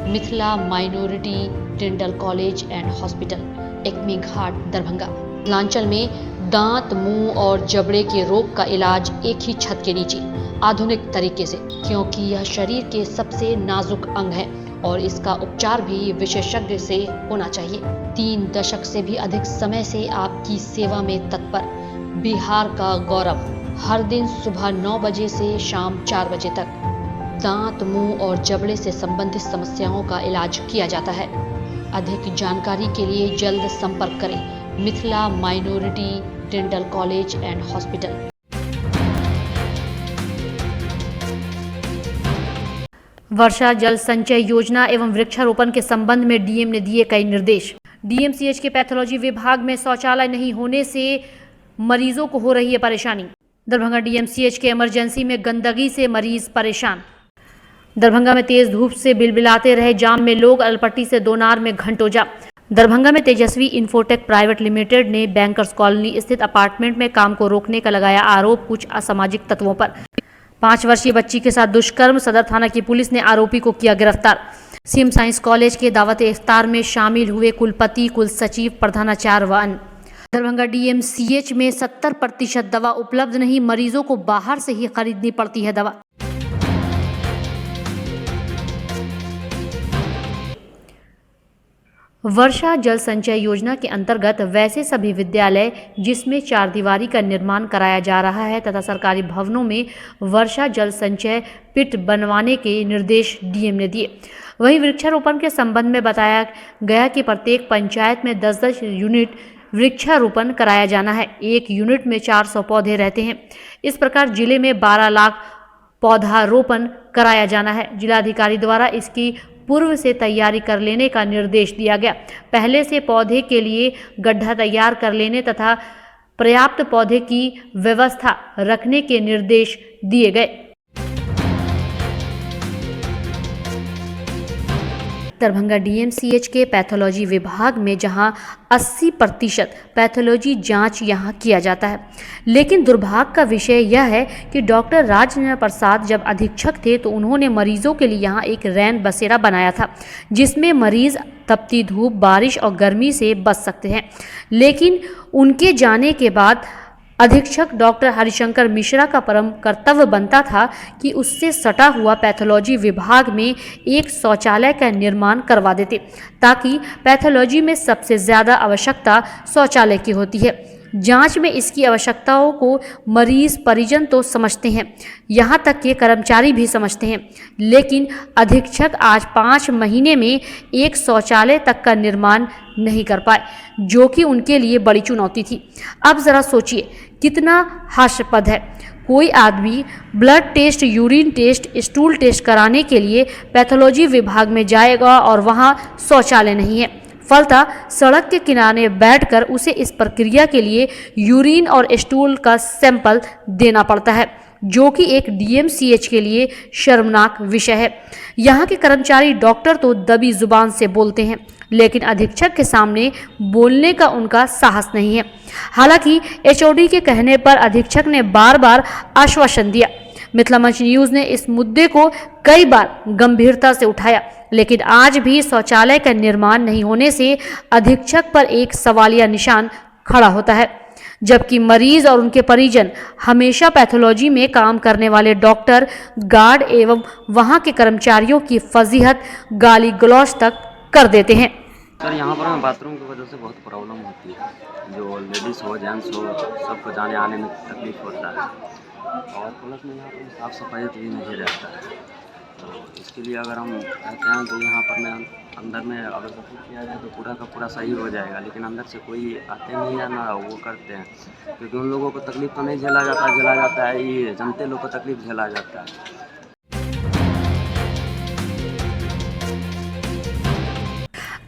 Mithila minority dental college and hospital, Ekmi Ghat, Darbhanga. Mithilanchal में दांत, मुंह और जबड़े के रोग का इलाज एक ही छत के नीचे आधुनिक तरीके से, क्योंकि यह शरीर के सबसे नाजुक अंग है और इसका उपचार भी विशेषज्ञ से होना चाहिए। 3 दशक से भी अधिक समय से आपकी सेवा में तत्पर बिहार का गौरव। हर दिन सुबह 9 बजे से शाम 4 बजे तक दांत, मुंह और जबड़े से संबंधित समस्याओं का इलाज किया जाता है। अधिक जानकारी के लिए जल्द संपर्क करें Mithila minority dental college and hospital. वर्षा जल संचय योजना एवं वृक्षारोपण के संबंध में डीएम ने दिए कई निर्देश। डीएमसीएच के पैथोलॉजी विभाग में शौचालय नहीं होने से मरीजों को हो रही है परेशानी। दरभंगा डीएमसीएच के इमरजेंसी में गंदगी से मरीज परेशान। दरभंगा में तेज धूप से बिलबिलाते रहे जाम में लोग, अलपट्टी से दोनार में घंटों जाम। दरभंगा में तेजस्वी इंफोटेक प्राइवेट लिमिटेड ने बैंकर्स कॉलोनी स्थित अपार्टमेंट में काम को रोकने का लगाया आरोप कुछ असामाजिक तत्वों पर। 5 वर्षीय बच्ची के साथ दुष्कर्म, सदर थाना की पुलिस ने आरोपी को किया गिरफ्तार। सीएम साइंस कॉलेज के दावत इफ्तार में शामिल हुए कुलपति, कुलसचिव, प्रधानाचार्य व अन्य। दरभंगा डीएमसीएच में 70% दवा उपलब्ध नहीं, मरीजों को बाहर से ही खरीदनी पड़ती है दवा। वर्षा जल संचय योजना के अंतर्गत वैसे सभी विद्यालय जिसमें 4 दीवारी का निर्माण कराया जा रहा है तथा सरकारी भवनों में वर्षा जल संचय पिट बनवाने के निर्देश डीएम ने दिए। वहीं वृक्षारोपण के संबंध में बताया गया कि प्रत्येक पंचायत में 10-10 यूनिट वृक्षारोपण कराया जाना है। एक यूनिट में 400 पौधे रहते हैं। इस प्रकार जिले में 12 लाख पौधारोपण कराया जाना है। जिलाधिकारी द्वारा इसकी पूर्व से तैयारी कर लेने का निर्देश दिया गया। पहले से पौधे के लिए गड्ढा तैयार कर लेने तथा पर्याप्त पौधे की व्यवस्था रखने के निर्देश दिए गए। दरभंगा डीएमसीएच के पैथोलॉजी विभाग में जहां 80% पैथोलॉजी जांच यहां किया जाता है, लेकिन दुर्भाग्य का विषय यह है कि डॉक्टर राजेंद्र प्रसाद जब अधीक्षक थे तो उन्होंने मरीजों के लिए यहां एक रैन बसेरा बनाया था जिसमें मरीज तपती धूप, बारिश और गर्मी से बच सकते हैं। लेकिन उनके जाने के बाद अधीक्षक डॉक्टर हरिशंकर मिश्रा का परम कर्तव्य बनता था कि उससे सटा हुआ पैथोलॉजी विभाग में एक शौचालय का निर्माण करवा देते, ताकि पैथोलॉजी में सबसे ज़्यादा आवश्यकता शौचालय की होती है। जांच में इसकी आवश्यकताओं को मरीज परिजन तो समझते हैं, यहाँ तक कि कर्मचारी भी समझते हैं, लेकिन अधीक्षक आज 5 महीने में एक शौचालय तक का निर्माण नहीं कर पाए, जो कि उनके लिए बड़ी चुनौती थी। अब ज़रा सोचिए कितना हास्यास्पद है। कोई आदमी blood test, urine test, stool test कराने के लिए पैथोलॉजी विभाग में जाएगा और वहाँ शौचालय नहीं है। फलतः सड़क के किनारे बैठकर उसे इस प्रक्रिया के लिए यूरिन और स्टूल का सैंपल देना पड़ता है, जो कि एक डीएमसीएच के लिए शर्मनाक विषय है। यहाँ के कर्मचारी डॉक्टर तो दबी जुबान से बोलते हैं, लेकिन अधीक्षक के सामने बोलने का उनका साहस नहीं है। हालांकि एचओडी के कहने पर अधीक्षक ने बार बार आश्वासन दिया। मिथिला मंच न्यूज़ ने इस मुद्दे को कई बार गंभीरता से उठाया, लेकिन आज भी शौचालय का निर्माण नहीं होने से अधीक्षक पर एक सवालिया निशान खड़ा होता है, जबकि मरीज और उनके परिजन हमेशा पैथोलॉजी में काम करने वाले डॉक्टर, गार्ड एवं वहां के कर्मचारियों की फजीहत, गाली गलौज तक कर देते हैं। सर, यहाँ पर हमें बाथरूम की वजह से बहुत प्रॉब्लम होती है। जो लेडीज़ हो, जेंट्स हो, सबको जाने आने में तकलीफ होता है और प्लस में यहाँ पर साफ़ सफाई भी नहीं रहता है। तो इसके लिए अगर हम कहते हैं तो यहाँ पर में अंदर में अगर सफाई किया जाए तो पूरा का पूरा सही हो जाएगा, लेकिन अंदर से कोई आते नहीं है ना वो करते हैं, क्योंकि उन लोगों को तकलीफ तो नहीं झेला जाता है, ये जनते लोग को तकलीफ झेला जाता है।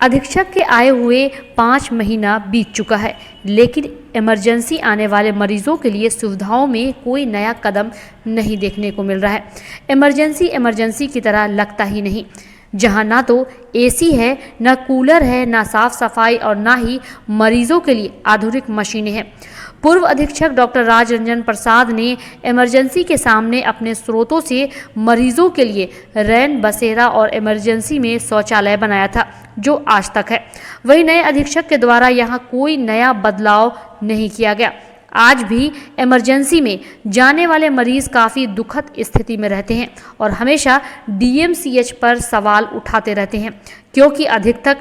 अधीक्षक के आए हुए 5 महीना बीत चुका है, लेकिन इमरजेंसी आने वाले मरीजों के लिए सुविधाओं में कोई नया कदम नहीं देखने को मिल रहा है। इमरजेंसी की तरह लगता ही नहीं, जहां ना तो एसी है, ना कूलर है, ना साफ सफाई और ना ही मरीजों के लिए आधुनिक मशीनें हैं। पूर्व अधीक्षक डॉक्टर राज रंजन प्रसाद ने इमरजेंसी के सामने अपने स्रोतों से मरीजों के लिए रैन बसेरा और इमरजेंसी में शौचालय बनाया था, जो आज तक है। वहीं नए अधीक्षक के द्वारा यहां कोई नया बदलाव नहीं किया गया। आज भी इमरजेंसी में जाने वाले मरीज काफ़ी दुखद स्थिति में रहते हैं और हमेशा डीएमसीएच पर सवाल उठाते रहते हैं, क्योंकि अधिकतर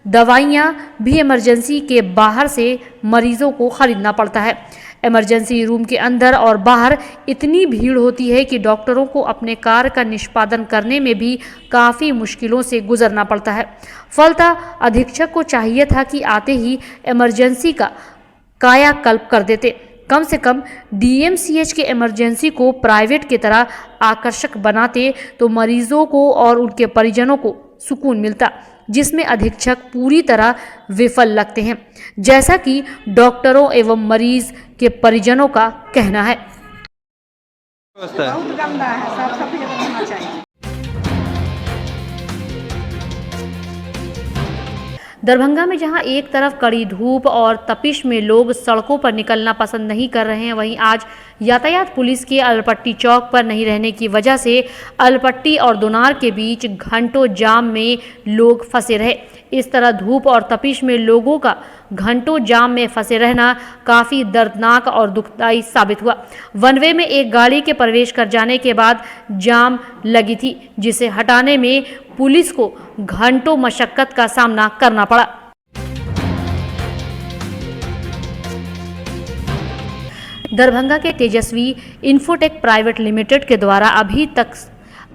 दवाइयाँ भी इमरजेंसी के बाहर से मरीजों को खरीदना पड़ता है। इमरजेंसी रूम के अंदर और बाहर इतनी भीड़ होती है कि डॉक्टरों को अपने कार्य का निष्पादन करने में भी काफ़ी मुश्किलों से गुजरना पड़ता है। फलतः अधीक्षक को चाहिए था कि आते ही इमरजेंसी का कायाकल्प कर देते। कम से कम डीएमसीएच के इमरजेंसी को प्राइवेट की तरह आकर्षक बनाते तो मरीजों को और उनके परिजनों को सुकून मिलता, जिसमें अधीक्षक पूरी तरह विफल लगते हैं, जैसा कि डॉक्टरों एवं मरीज के परिजनों का कहना है। बहुत गंदा है, साफ सफाई होना चाहिए। दरभंगा में जहां एक तरफ कड़ी धूप और तपिश में लोग सड़कों पर निकलना पसंद नहीं कर रहे हैं, वहीं आज यातायात पुलिस के अलपट्टी चौक पर नहीं रहने की वजह से अलपट्टी और दोनार के बीच घंटों जाम में लोग फंसे रहे। इस तरह धूप और तपिश में लोगों का घंटों जाम में फंसे रहना काफ़ी दर्दनाक और दुखदायी साबित हुआ। वन वे में एक गाड़ी के प्रवेश कर जाने के बाद जाम लगी थी, जिसे हटाने में पुलिस को घंटों मशक्कत का सामना करना पड़ा। दरभंगा के तेजस्वी इन्फोटेक प्राइवेट लिमिटेड के द्वारा अभी तक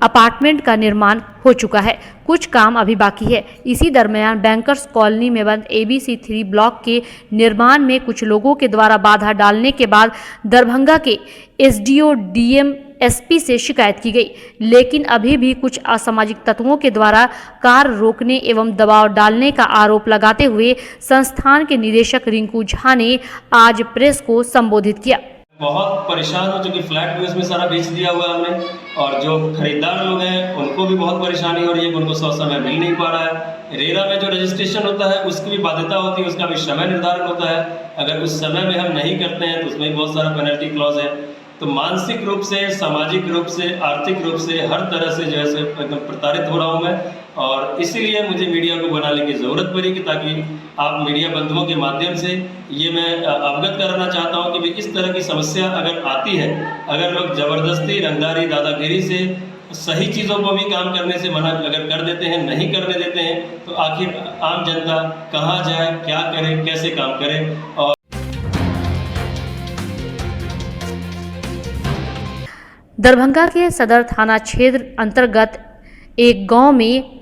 अपार्टमेंट का निर्माण हो चुका है, कुछ काम अभी बाकी है। इसी दरमियान बैंकर्स कॉलोनी में बंद ABC 3 ब्लॉक के निर्माण में कुछ लोगों के द्वारा बाधा डालने के बाद दरभंगा के SDO DM SP से शिकायत की गई, लेकिन अभी भी कुछ असामाजिक तत्वों के द्वारा कार्य रोकने एवं दबाव डालने का आरोप लगाते हुए संस्थान के निदेशक रिंकू झा ने आज प्रेस को संबोधित किया। बहुत परेशान हो चुकी, फ्लैट भी उसमें सारा बेच दिया हुआ है हमने, और जो खरीदार लोग हैं उनको भी बहुत परेशानी हो रही है, उनको सौ समय मिल नहीं पा रहा है। रेरा में जो रजिस्ट्रेशन होता है उसकी भी बाध्यता होती है, उसका भी समय निर्धारण होता है। अगर उस समय में हम नहीं करते हैं तो उसमें भी बहुत सारा पेनल्टी क्लॉज है। तो मानसिक रूप से, सामाजिक रूप से, आर्थिक रूप से हर तरह से जो है एकदम प्रताड़ित हो रहा हूँ मैं, और इसीलिए मुझे मीडिया को बनाने की ज़रूरत पड़ी कि ताकि आप मीडिया बंधुओं के माध्यम से ये मैं अवगत कराना चाहता हूँ कि भाई इस तरह की समस्या अगर आती है, अगर लोग ज़बरदस्ती, रंगदारी, दादागिरी से सही चीज़ों को भी काम करने से मना अगर कर देते हैं, नहीं करने देते हैं, तो आखिर आम जनता कहाँ जाए, क्या करे, कैसे काम करे। और दरभंगा के सदर थाना क्षेत्र अंतर्गत एक गांव में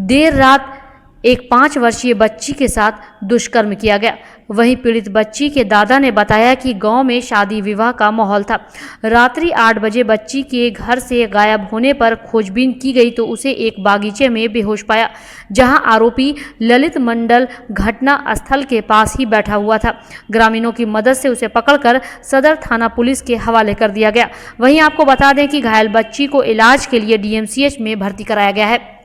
देर रात एक 5 वर्षीय बच्ची के साथ दुष्कर्म किया गया। वहीं पीड़ित बच्ची के दादा ने बताया कि गांव में शादी विवाह का माहौल था। रात्रि 8 बजे बच्ची के घर से गायब होने पर खोजबीन की गई तो उसे एक बागीचे में बेहोश पाया, जहां आरोपी ललित मंडल घटना स्थल के पास ही बैठा हुआ था। ग्रामीणों की मदद से उसे पकड़कर सदर थाना पुलिस के हवाले कर दिया गया। वहीं आपको बता दें कि घायल बच्ची को इलाज के लिए DMCH में भर्ती कराया गया है।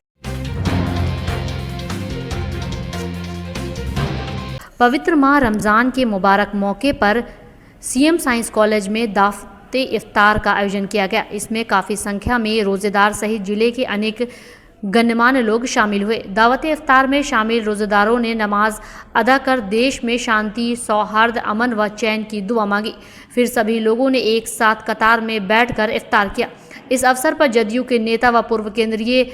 पवित्र माह रमज़ान के मुबारक मौके पर CM साइंस कॉलेज में दावते इफ्तार का आयोजन किया गया। इसमें काफ़ी संख्या में रोज़ेदार सहित जिले के अनेक गणमान्य लोग शामिल हुए। दावते इफ्तार में शामिल रोज़ेदारों ने नमाज अदा कर देश में शांति, सौहार्द, अमन व चैन की दुआ मांगी। फिर सभी लोगों ने एक साथ कतार में बैठकर इफ्तार किया। इस अवसर पर जदयू के नेता व पूर्व केंद्रीय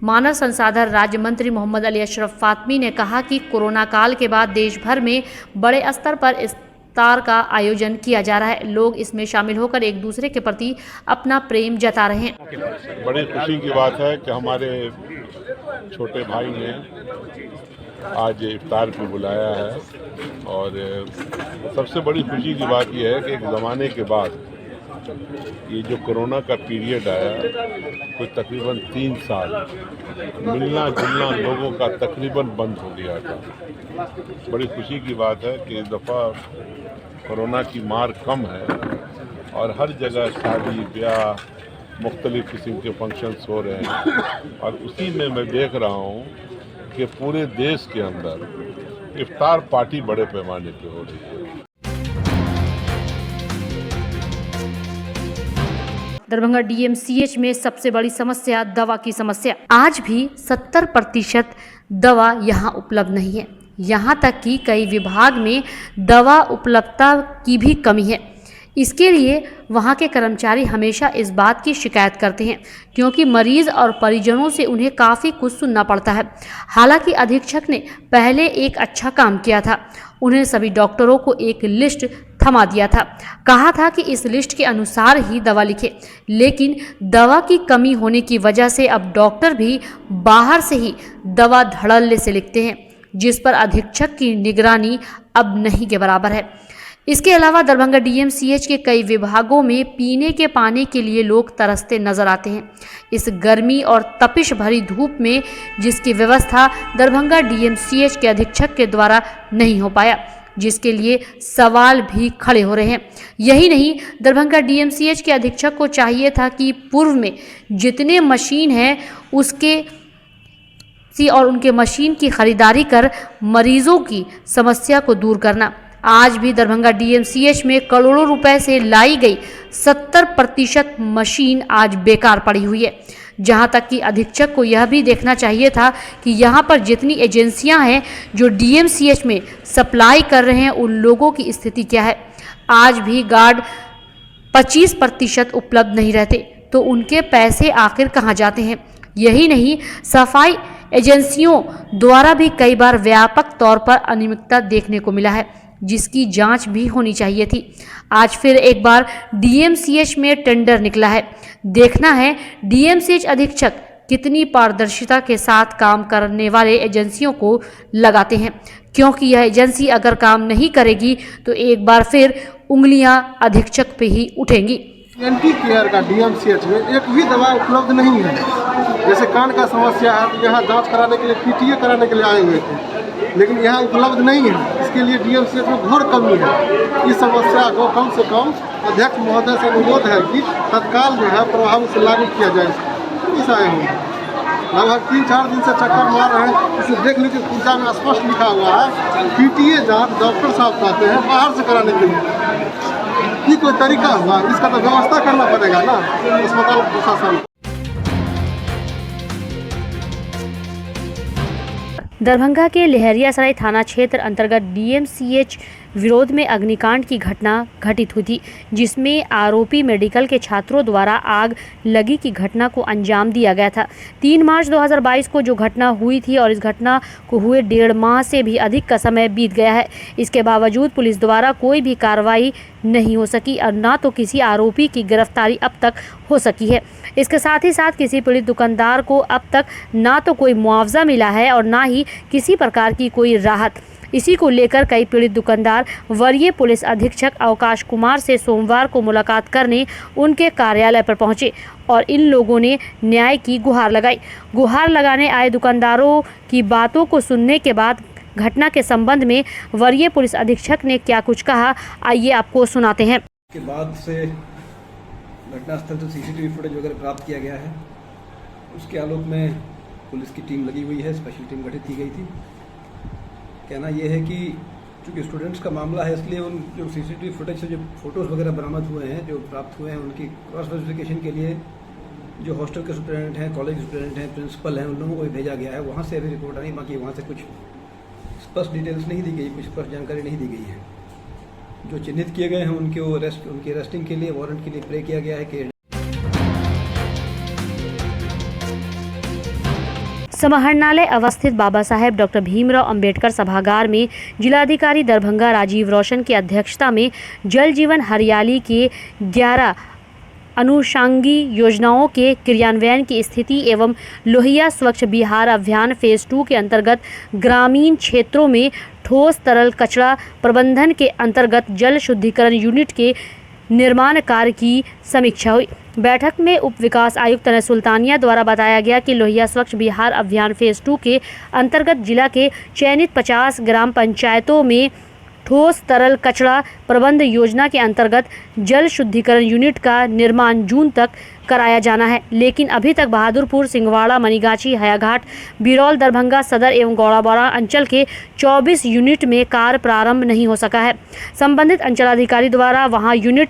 मानव संसाधन राज्य मंत्री मोहम्मद अली अशरफ फातमी ने कहा कि कोरोना काल के बाद देश भर में बड़े स्तर पर इफ्तार का आयोजन किया जा रहा है। लोग इसमें शामिल होकर एक दूसरे के प्रति अपना प्रेम जता रहे हैं। बड़ी खुशी की बात है कि हमारे छोटे भाई ने आज इफ्तार पे बुलाया है, और सबसे बड़ी खुशी की बात यह है कि एक ज़माने के बाद ये जो कोरोना का पीरियड आया, कोई तकरीबन 3 साल मिलना जुलना लोगों का तकरीबन बंद हो गया था। बड़ी खुशी की बात है कि इस दफ़ा कोरोना की मार कम है और हर जगह शादी ब्याह, मुख्तलिफ़ किस्म के फंक्शंस हो रहे हैं, और उसी में मैं देख रहा हूँ कि पूरे देश के अंदर इफ्तार पार्टी बड़े पैमाने पे हो रही है। दरभंगा डीएमसीएच में सबसे बड़ी समस्या दवा की समस्या। आज भी 70% दवा यहाँ उपलब्ध नहीं है। यहाँ तक कि कई विभाग में दवा उपलब्धता की भी कमी है। इसके लिए वहाँ के कर्मचारी हमेशा इस बात की शिकायत करते हैं क्योंकि मरीज और परिजनों से उन्हें काफ़ी कुछ सुनना पड़ता है। हालांकि अधीक्षक ने पहले एक अच्छा काम किया था। उन्हें सभी डॉक्टरों को एक लिस्ट थमा दिया था, कहा था कि इस लिस्ट के अनुसार ही दवा लिखें। लेकिन दवा की कमी होने की वजह से अब डॉक्टर भी बाहर से ही दवा धड़ल्ले से लिखते हैं, जिस पर अधीक्षक की निगरानी अब नहीं के बराबर है। इसके अलावा दरभंगा डीएमसीएच के कई विभागों में पीने के पानी के लिए लोग तरसते नजर आते हैं। इस गर्मी और तपिश भरी धूप में जिसकी व्यवस्था दरभंगा डीएमसीएच के अधीक्षक के द्वारा नहीं हो पाया, जिसके लिए सवाल भी खड़े हो रहे हैं। यही नहीं, दरभंगा डीएमसीएच के अधीक्षक को चाहिए था कि पूर्व में जितने मशीन हैं उनके मशीन की खरीदारी कर मरीजों की समस्या को दूर करना। आज भी दरभंगा डीएमसीएच में करोड़ों रुपए से लाई गई 70% मशीन आज बेकार पड़ी हुई है। जहां तक कि अधीक्षक को यह भी देखना चाहिए था कि यहां पर जितनी एजेंसियां हैं जो डीएमसीएच में सप्लाई कर रहे हैं, उन लोगों की स्थिति क्या है। आज भी गार्ड 25% उपलब्ध नहीं रहते, तो उनके पैसे आखिर कहां जाते हैं। यही नहीं, सफाई एजेंसियों द्वारा भी कई बार व्यापक तौर पर अनियमितता देखने को मिला है, जिसकी जांच भी होनी चाहिए थी। आज फिर एक बार डीएमसीएच में टेंडर निकला है। देखना है डीएमसीएच अधीक्षक कितनी पारदर्शिता के साथ काम करने वाले एजेंसियों को लगाते हैं, क्योंकि यह एजेंसी अगर काम नहीं करेगी तो एक बार फिर उंगलियां अधीक्षक पे ही उठेंगी। एंटी केयर का डीएमसीएच में एक भी दवा उपलब्ध नहीं है। जैसे कान का समस्या है तो यहाँ जांच कराने के लिए पीटीए कराने के लिए आए हुए थे, लेकिन यहाँ उपलब्ध नहीं है। इसके लिए डीएमसीएच में घोर कमी है। इस समस्या को कम से कम अध्यक्ष महोदय से अनुरोध है कि तत्काल जो है प्रभावी से लागू किया जाए। इस आए हुए लगभग 3-4 दिन से चक्कर मार रहे हैं। इसे देख लीजिए, पूजा में स्पष्ट लिखा हुआ है पीटीए जांच डॉक्टर साहब कहते हैं बाहर से कराने के लिए। ये कोई तरीका हुआ? इसका तो व्यवस्था करना पड़ेगा ना अस्पताल प्रशासन। दरभंगा के लहरियासराय थाना क्षेत्र अंतर्गत डीएमसीएच विरोध में अग्निकांड की घटना घटित हुई थी, जिसमें आरोपी मेडिकल के छात्रों द्वारा आग लगी की घटना को अंजाम दिया गया था। 3 मार्च 2022 को जो घटना हुई थी और इस घटना को हुए 1.5 माह से भी अधिक का समय बीत गया है। इसके बावजूद पुलिस द्वारा कोई भी कार्रवाई नहीं हो सकी और ना तो किसी आरोपी की गिरफ्तारी अब तक हो सकी है। इसके साथ ही साथ किसी पीड़ित दुकानदार को अब तक ना तो कोई मुआवजा मिला है और ना ही किसी प्रकार की कोई राहत। इसी को लेकर कई पीड़ित दुकानदार वरीय पुलिस अधीक्षक अवकाश कुमार से सोमवार को मुलाकात करने उनके कार्यालय पर पहुंचे और इन लोगों ने न्याय की गुहार लगाई। गुहार लगाने आए दुकानदारों की बातों को सुनने के बाद घटना के संबंध में वरीय पुलिस अधीक्षक ने क्या कुछ कहा, आइए आपको सुनाते हैं। के बाद से घटनास्थल से सीसीटीवी फुटेज वगैरह प्राप्त किया गया है। उसके आलोक में पुलिस की टीम लगी हुई है, स्पेशल टीम गठित की गई थी। कहना यह है कि चूँकि स्टूडेंट्स का मामला है, इसलिए उन जो सीसीटीवी फुटेज से जो फ़ोटोज़ वगैरह बरामद हुए हैं, जो प्राप्त हुए हैं, उनकी क्रॉस वेरिफिकेशन के लिए जो हॉस्टल के स्टूडेंट हैं, कॉलेज स्टूडेंट हैं, प्रिंसिपल हैं, उन लोगों को भी भेजा गया है। वहाँ से अभी रिपोर्ट आई, बाकी वहाँ से कुछ स्पष्ट डिटेल्स नहीं दी गई, कुछ स्पष्ट जानकारी नहीं दी गई है। जो चिन्हित किए गए हैं उनकी अरेस्टिंग के लिए, वारंट के लिए प्रे किया गया है कि समाहरणालय अवस्थित बाबा साहेब डॉक्टर भीमराव अंबेडकर सभागार में जिलाधिकारी दरभंगा राजीव रोशन की अध्यक्षता में जल जीवन हरियाली के 11 अनुषंगी योजनाओं के क्रियान्वयन की स्थिति एवं लोहिया स्वच्छ बिहार अभियान फेज 2 के अंतर्गत ग्रामीण क्षेत्रों में ठोस तरल कचरा प्रबंधन के अंतर्गत जल शुद्धिकरण यूनिट के निर्माण कार्य की समीक्षा हुई। बैठक में उप विकास आयुक्त तनय सुल्तानिया द्वारा बताया गया कि लोहिया स्वच्छ बिहार अभियान फेज 2 के अंतर्गत जिला के चयनित 50 ग्राम पंचायतों में ठोस तरल कचरा प्रबंध योजना के अंतर्गत जल शुद्धिकरण यूनिट का निर्माण जून तक कराया जाना है, लेकिन अभी तक बहादुरपुर, सिंहवाड़ा, मनीगाछी, हयाघाट, बिरौल, दरभंगा सदर एवं गौड़ाबौड़ा अंचल के 24 यूनिट में कार्य प्रारंभ नहीं हो सका है। संबंधित अंचलाधिकारी द्वारा वहां यूनिट